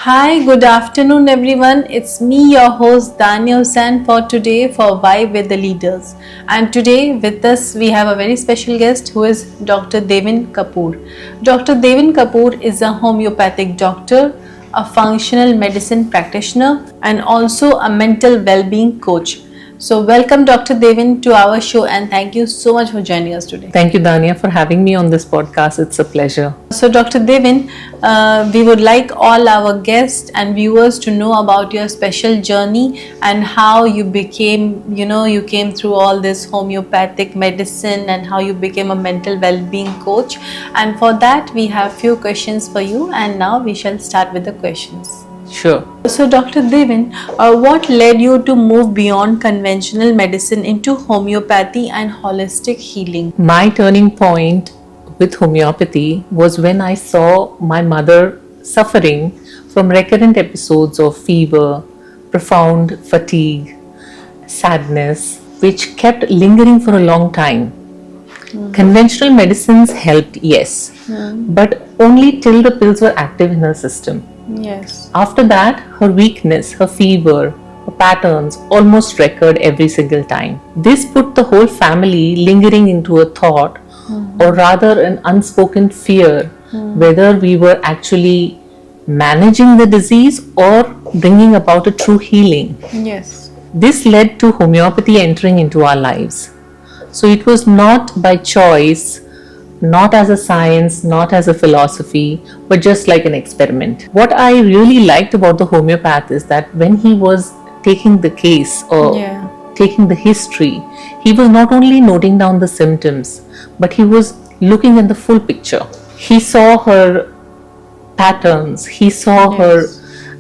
Hi, good afternoon, everyone. It's me, your host Dania Hussain, for today for Vibe with the Leaders. And today with us, we have a very special guest who is Dr. Devin Kapoor. Dr. Devin Kapoor is a homeopathic doctor, a functional medicine practitioner, and also a mental well being coach. So, welcome, Dr. Devin, to our show, and thank you so much for joining us today. Thank you, Dania, for having me on this podcast. It's a pleasure. So, Dr. Devin, we would like all our guests and viewers to know about your special journey and how you became, you came through all this homeopathic medicine and how you became a mental well-being coach. And for that, we have few questions for you. And now we shall start with the questions. Sure. So, Dr. Devin, what led you to move beyond conventional medicine into homeopathy and holistic healing? My turning point with homeopathy was when I saw my mother suffering from recurrent episodes of fever, profound fatigue, sadness, which kept lingering for a long time. Conventional medicines helped, yes, but only till the pills were active in her system. Yes. After that, her weakness, her fever, her patterns almost recurred every single time. This put the whole family lingering into a thought, or rather an unspoken fear, whether we were actually managing the disease or bringing about a true healing. Yes. This led to homeopathy entering into our lives. So it was not by choice, not as a science, not as a philosophy, but just like an experiment. What I really liked about the homeopath is that when he was taking the case or taking the history, he was not only noting down the symptoms, but he was looking at the full picture. He saw her patterns, he saw her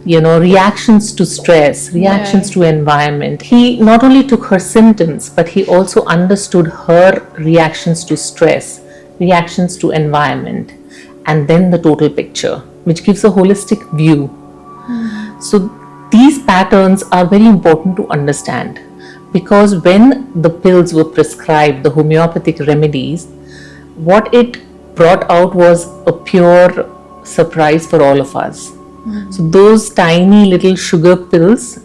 reactions to stress, reactions to environment. He not only took her symptoms, but he also understood her reactions to stress, reactions to environment, and then the total picture, which gives a holistic view. So these patterns are very important to understand, because when the pills were prescribed, the homeopathic remedies, what it brought out was a pure surprise for all of us. So those tiny little sugar pills,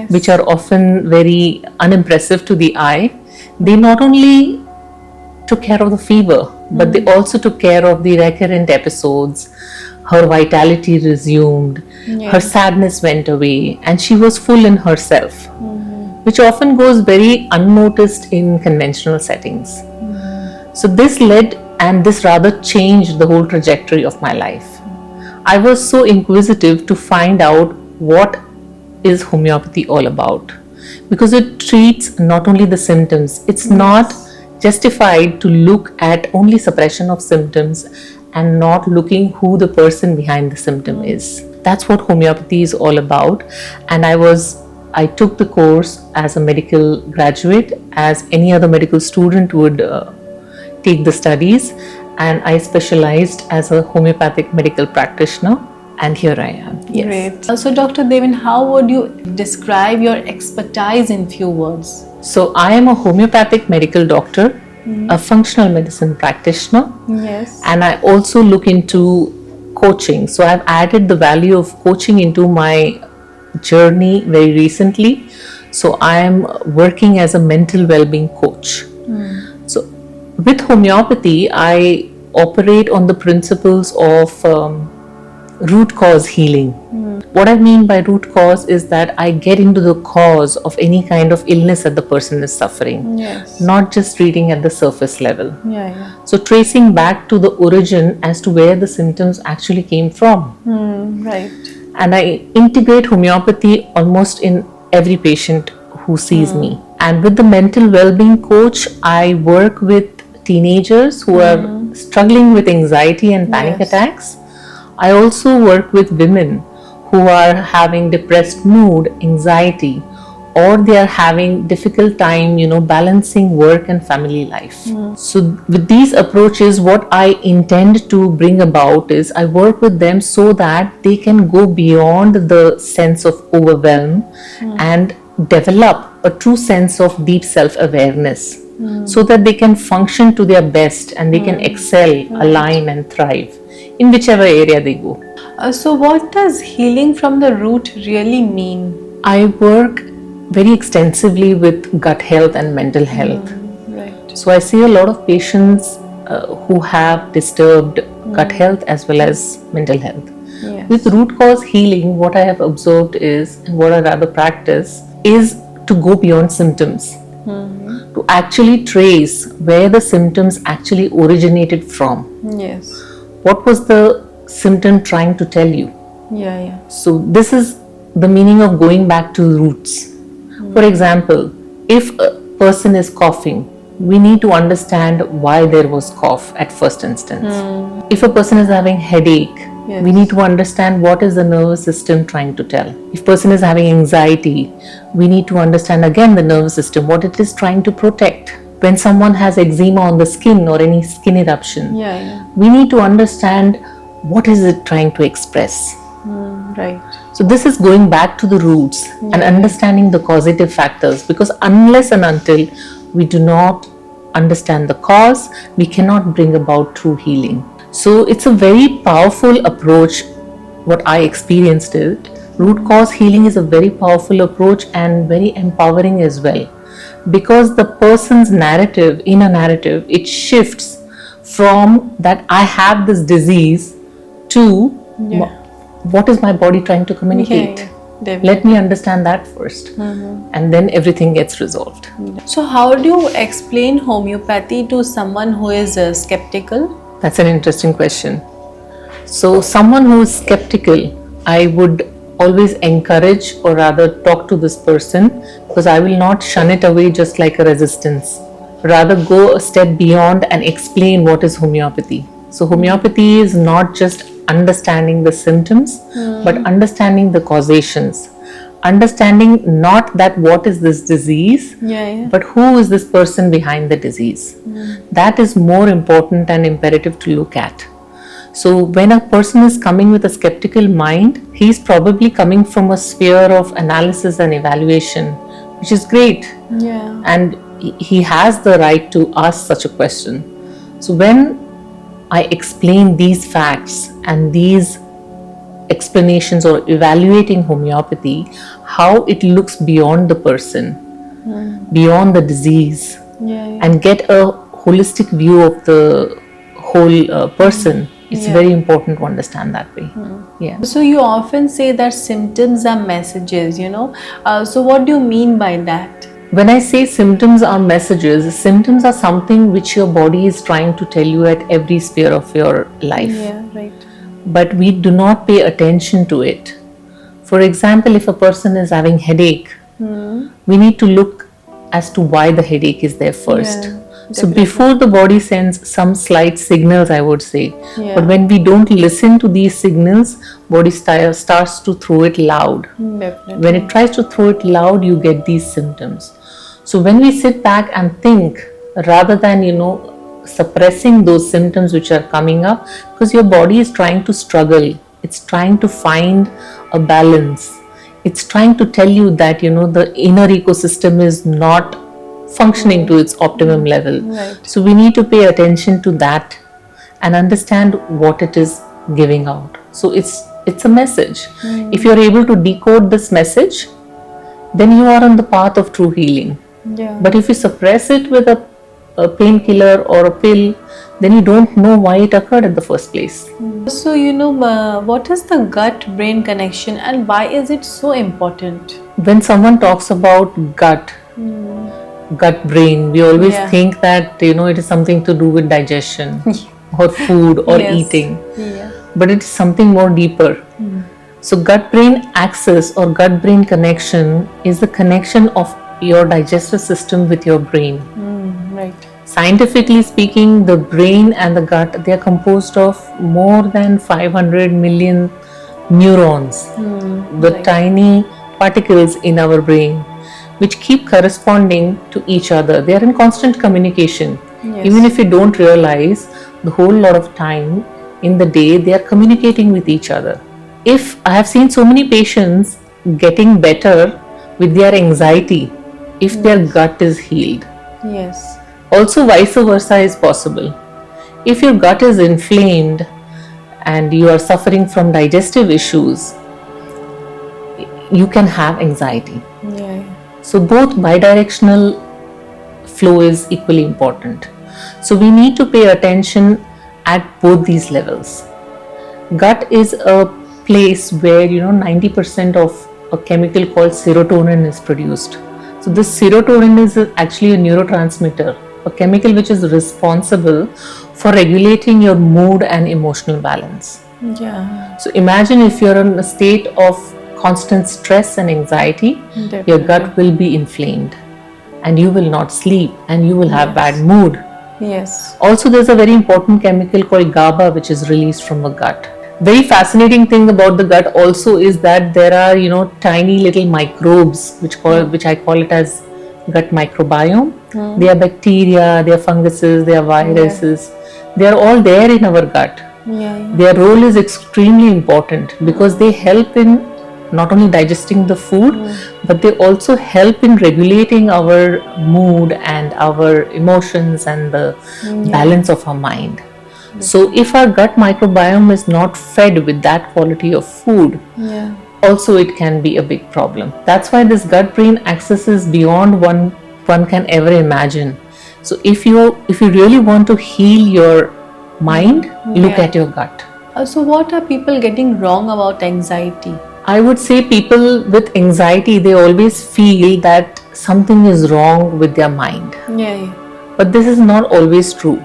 which are often very unimpressive to the eye, they not only took care of the fever, but they also took care of the recurrent episodes. Her vitality resumed, her sadness went away, and she was full in herself, which often goes very unnoticed in conventional settings. So this led, and this rather changed the whole trajectory of my life. I was so inquisitive to find out what is homeopathy all about, because it treats not only the symptoms. It's not justified to look at only suppression of symptoms and not looking who the person behind the symptom is. That's what homeopathy is all about. And I took the course as a medical graduate, as any other medical student would take the studies, and I specialized as a homeopathic medical practitioner, and here I am. Yes. Great. So, Dr. Devin, how would you describe your expertise in few words? So I am a homeopathic medical doctor, a functional medicine practitioner, and I also look into coaching. So I've added the value of coaching into my journey very recently. So I am working as a mental well-being coach. So with homeopathy, I operate on the principles of root cause healing. What I mean by root cause is that I get into the cause of any kind of illness that the person is suffering, not just treating at the surface level. So tracing back to the origin as to where the symptoms actually came from. Right. And I integrate homeopathy almost in every patient who sees me. And with the mental well-being coach, I work with teenagers who are struggling with anxiety and panic attacks. I also work with women who are having depressed mood, anxiety, or they are having difficult time, balancing work and family life. So with these approaches, what I intend to bring about is I work with them so that they can go beyond the sense of overwhelm and develop a true sense of deep self-awareness, so that they can function to their best and they can excel, align and thrive in whichever area they go. So, what does healing from the root really mean? I work very extensively with gut health and mental health. Right. So I see a lot of patients who have disturbed gut health as well as mental health. Yes. With root cause healing, what I have observed is, and what I rather practice, is to go beyond symptoms, to actually trace where the symptoms actually originated from. Yes. What was the symptom trying to tell you? Yeah, yeah. So this is the meaning of going back to roots. For example, if a person is coughing, we need to understand why there was cough at first instance. If a person is having headache, Yes. we need to understand what is the nervous system trying to tell. If person is having anxiety, we need to understand again the nervous system, what it is trying to protect. When someone has eczema on the skin or any skin eruption, Yeah, yeah. we need to understand what is it trying to express. Right. So this is going back to the roots and understanding the causative factors, because unless and until we do not understand the cause, we cannot bring about true healing. So it's a very powerful approach. What I experienced it, root cause healing is a very powerful approach and very empowering as well, because the person's narrative, inner narrative, it shifts from that I have this disease to what is my body trying to communicate. Definitely. Let me understand that first, and then everything gets resolved. So, how do you explain homeopathy to someone who is skeptical? That's an interesting question. So, someone who is skeptical, I would always encourage or rather talk to this person, because I will not shun it away just like a resistance. Rather, go a step beyond and explain what is homeopathy. So, homeopathy is not just understanding the symptoms, but understanding the causations. Understanding not that what is this disease, but who is this person behind the disease. That is more important and imperative to look at. So when a person is coming with a skeptical mind, he's probably coming from a sphere of analysis and evaluation, which is great. Yeah. And he has the right to ask such a question. So when I explain these facts and these explanations or evaluating homeopathy, how it looks beyond the person, beyond the disease, and get a holistic view of the whole person, it's very important to understand that way. Yeah. So you often say that symptoms are messages, so what do you mean by that? When I say symptoms are messages, symptoms are something which your body is trying to tell you at every sphere of your life. Yeah, right. But we do not pay attention to it. For example, if a person is having headache, we need to look as to why the headache is there first. Yeah, so definitely. before the body sends some slight signals, I would say. Yeah. But when we don't listen to these signals, body starts to throw it loud. Definitely. When it tries to throw it loud, you get these symptoms. So when we sit back and think, rather than suppressing those symptoms which are coming up, because your body is trying to struggle, it's trying to find a balance, it's trying to tell you that the inner ecosystem is not functioning to its optimum level. Right. So we need to pay attention to that and understand what it is giving out. So it's a message. If you're able to decode this message, then you are on the path of true healing. Yeah. But if you suppress it with a painkiller or a pill, then you don't know why it occurred in the first place. So what is the gut-brain connection and why is it so important? When someone talks about gut brain, we always Yeah. think that it is something to do with digestion or food or Yes. eating, Yeah. but it is something more deeper. So gut brain axis or gut brain connection is the connection of your digestive system with your brain. Right. Scientifically speaking, the brain and the gut, they are composed of more than 500 million neurons, the Right. tiny particles in our brain, which keep corresponding to each other. They are in constant communication. Yes. Even if you don't realize, the whole lot of time in the day, they are communicating with each other. If I have seen so many patients getting better with their anxiety, if their gut is healed. Yes. Also, vice versa is possible. If your gut is inflamed and you are suffering from digestive issues, you can have anxiety. Yeah. So both bidirectional flow is equally important. So we need to pay attention at both these levels. Gut is a place where 90% of a chemical called serotonin is produced. So this serotonin is actually a neurotransmitter, a chemical which is responsible for regulating your mood and emotional balance. Yeah. So imagine if you're in a state of constant stress and anxiety, your Definitely. gut will be inflamed and you will not sleep and you will have bad mood. Yes. Also, there's a very important chemical called GABA which is released from the gut. Very fascinating thing about the gut also is that there are tiny little microbes which I call it as gut microbiome. They are bacteria, they are funguses, they are viruses. They are all there in our gut. Yeah. Their role is extremely important because they help in not only digesting the food, but they also help in regulating our mood and our emotions and the balance of our mind. So if our gut microbiome is not fed with that quality of food, Yeah. also it can be a big problem. That's why this gut brain axis is beyond one can ever imagine. So if you really want to heal your mind, look at your gut. So what are people getting wrong about anxiety? I would say people with anxiety, they always feel that something is wrong with their mind. Yeah. But this is not always true.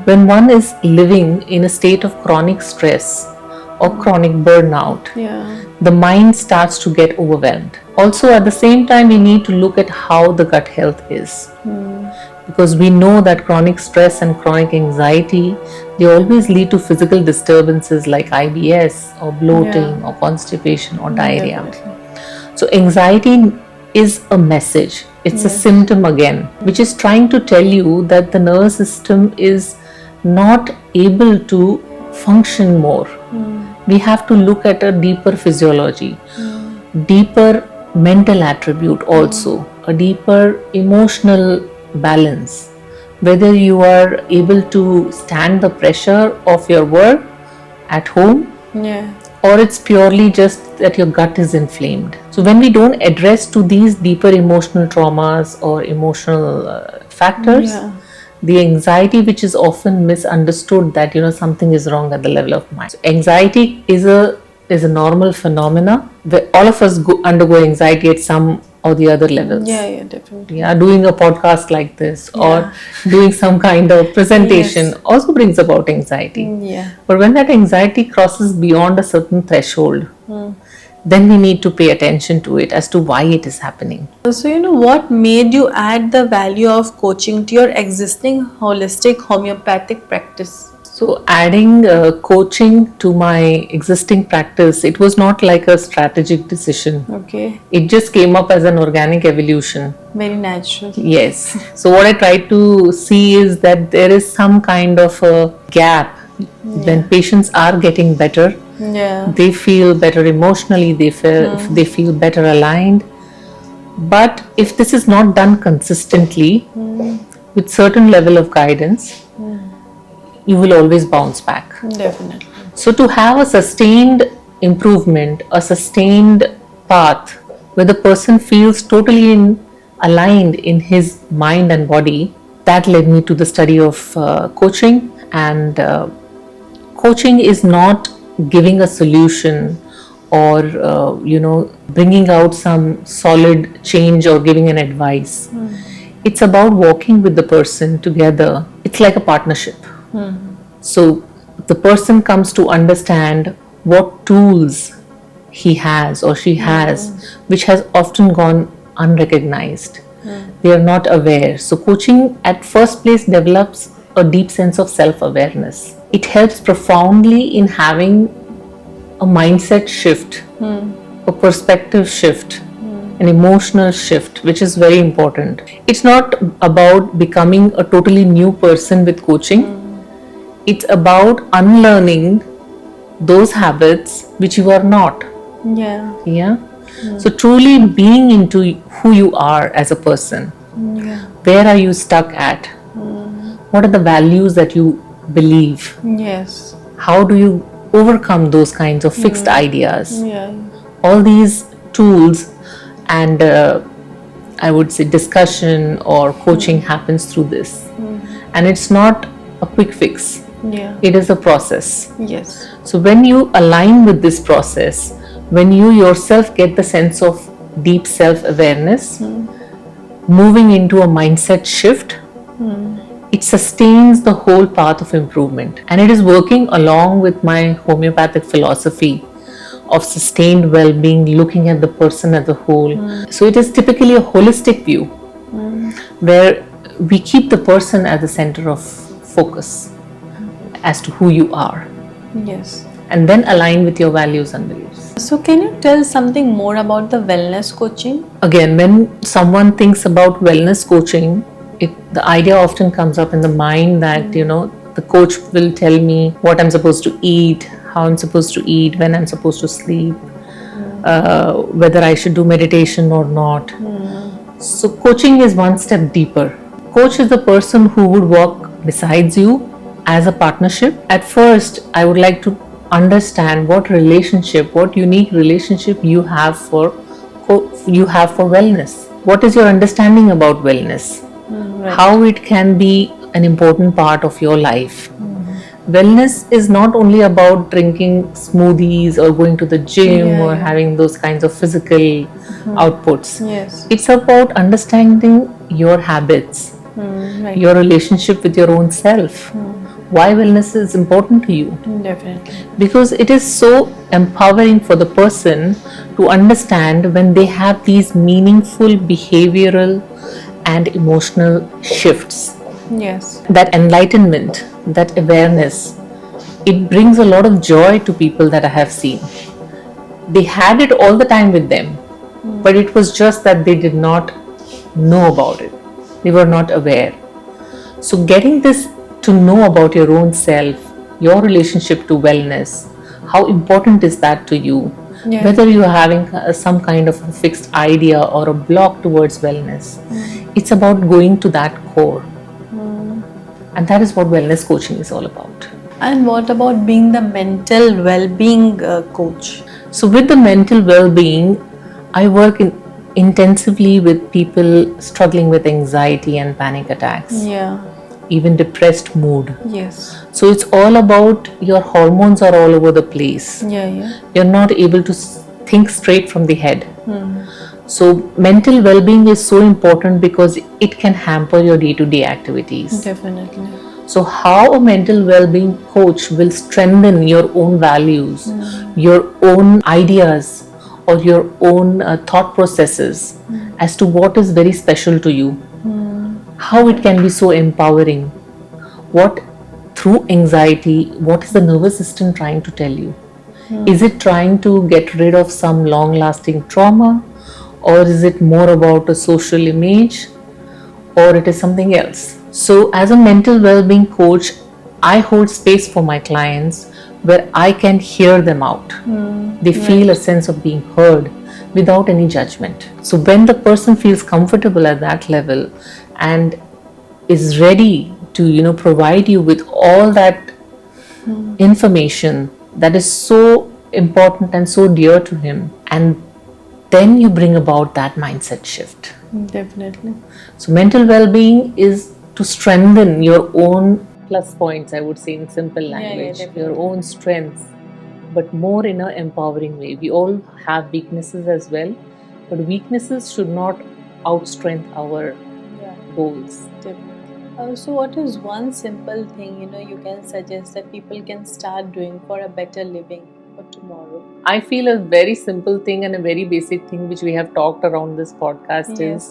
When one is living in a state of chronic stress or chronic burnout, Yeah. the mind starts to get overwhelmed. Also, at the same time, we need to look at how the gut health is. Because we know that chronic stress and chronic anxiety, they always lead to physical disturbances like IBS or bloating or constipation or diarrhea. Definitely. So anxiety is a message. It's a symptom again, which is trying to tell you that the nervous system is not able to function more. We have to look at a deeper physiology, deeper mental attribute also, a deeper emotional balance. Whether you are able to stand the pressure of your work at home, Yeah. or it's purely just that your gut is inflamed. So when we don't address to these deeper emotional traumas or emotional factors, the anxiety which is often misunderstood that something is wrong at the level of mind. So anxiety is a normal phenomena where all of us undergo anxiety at some or the other levels. Yeah, definitely. Yeah, doing a podcast like this or doing some kind of presentation also brings about anxiety. Yeah. But when that anxiety crosses beyond a certain threshold, then we need to pay attention to it as to why it is happening. So, what made you add the value of coaching to your existing holistic homeopathic practice? So adding coaching to my existing practice, it was not like a strategic decision. Okay. It just came up as an organic evolution. Very natural. Yes. So what I try to see is that there is some kind of a gap when patients are getting better. Yeah. They feel better emotionally, they feel better aligned. But if this is not done consistently with certain level of guidance, you will always bounce back. Definitely. So to have a sustained improvement, a sustained path where the person feels totally aligned in his mind and body, that led me to the study of coaching. And coaching is not giving a solution or bringing out some solid change or giving an advice. It's about walking with the person together. It's like a partnership. So the person comes to understand what tools he has or she has, which has often gone unrecognized. They are not aware. So coaching at first place develops a deep sense of self-awareness. It helps profoundly in having a mindset shift, a perspective shift, an emotional shift, which is very important. It's not about becoming a totally new person with coaching. It's about unlearning those habits which you are not. Yeah. So truly being into who you are as a person. Where are you stuck at? What are the values that you believe? Yes. How do you overcome those kinds of fixed ideas. Yeah. All these tools and I would say discussion or coaching happens through this. And it's not a quick fix, Yeah. it is a process. Yes. So when you align with this process, when you yourself get the sense of deep self-awareness, moving into a mindset shift, it sustains the whole path of improvement. And it is working along with my homeopathic philosophy of sustained well-being, looking at the person as a whole. So it is typically a holistic view where we keep the person at the center of focus as to who you are, Yes. and then align with your values and beliefs. So, can you tell something more about the wellness coaching? Again, when someone thinks about wellness coaching, the idea often comes up in the mind that the coach will tell me what I'm supposed to eat, how I'm supposed to eat, when I'm supposed to sleep, whether I should do meditation or not. So coaching is one step deeper. Coach is the person who would walk besides you as a partnership. At first, I would like to understand what unique relationship you have for wellness. What is your understanding about wellness? How it can be an important part of your life. Wellness is not only about drinking smoothies or going to the gym or having those kinds of physical outputs. Yes. It's about understanding your habits, Right. your relationship with your own self. Why wellness is important to you? Definitely. Because it is so empowering for the person to understand when they have these meaningful behavioral and emotional shifts. Yes. That enlightenment, that awareness, it brings a lot of joy to people that I have seen. They had it all the time with them, but it was just that they did not know about it. They were not aware. So getting this to know about your own self, your relationship to wellness, how important is that to you? Yeah. Whether you are having some kind of a fixed idea or a block towards wellness, it's about going to that core. And that is what wellness coaching is all about. And what about being the mental well-being coach? So with the mental well-being, I work intensively with people struggling with anxiety and panic attacks, Yeah. even depressed mood. Yes. So it's all about your hormones are all over the place. Yeah. Yeah. You're not able to think straight from the head. So mental well-being is so important because it can hamper your day-to-day activities. Definitely. So how a mental well-being coach will strengthen your own values, your own ideas, or your own thought processes as to what is very special to you, how it can be so empowering, what through anxiety, what is the nervous system trying to tell you? Is it trying to get rid of some long-lasting trauma, or is it more about a social image, or it is something else? So as a mental well-being coach, I hold space for my clients where I can hear them out. They feel a sense of being heard without any judgment. So when the person feels comfortable at that level and is ready to provide you with all that information that is so important and so dear to him, and then you bring about that mindset shift. Definitely. So mental well-being is to strengthen your own plus points, I would say, in simple language, definitely. your own strengths, but more in an empowering way. We all have weaknesses as well, but weaknesses should not outstrength our Yeah. goals. Definitely. So, what is one simple thing you can suggest that people can start doing for a better living for tomorrow? I feel a very simple thing and a very basic thing which we have talked around this podcast is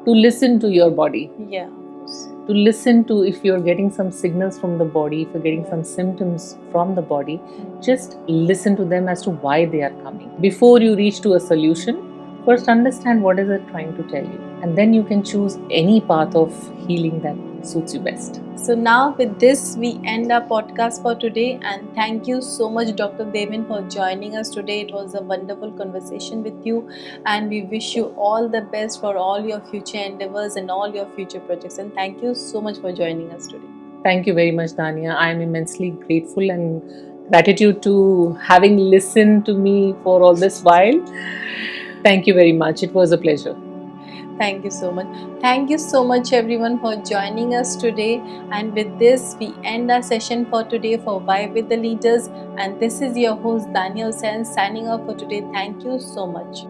to listen to your body. Yeah, of course. To listen to if you're getting some signals from the body, if you're getting some symptoms from the body, just listen to them as to why they are coming. Before you reach to a solution, first understand what is it trying to tell you, and then you can choose any path of healing that suits you best. So now with this we end our podcast for today, and thank you so much Dr. Devin for joining us today. It was a wonderful conversation with you, and we wish you all the best for all your future endeavors and all your future projects, and thank you so much for joining us today. Thank you very much, Dania. I am immensely grateful and Gratitude to having listened to me for all this while. Thank you very much. It was a pleasure. Thank you so much. Thank you so much, everyone, for joining us today. And with this, we end our session for today for Vibe with the Leaders. And this is your host, Daniel Sen, signing off for today. Thank you so much.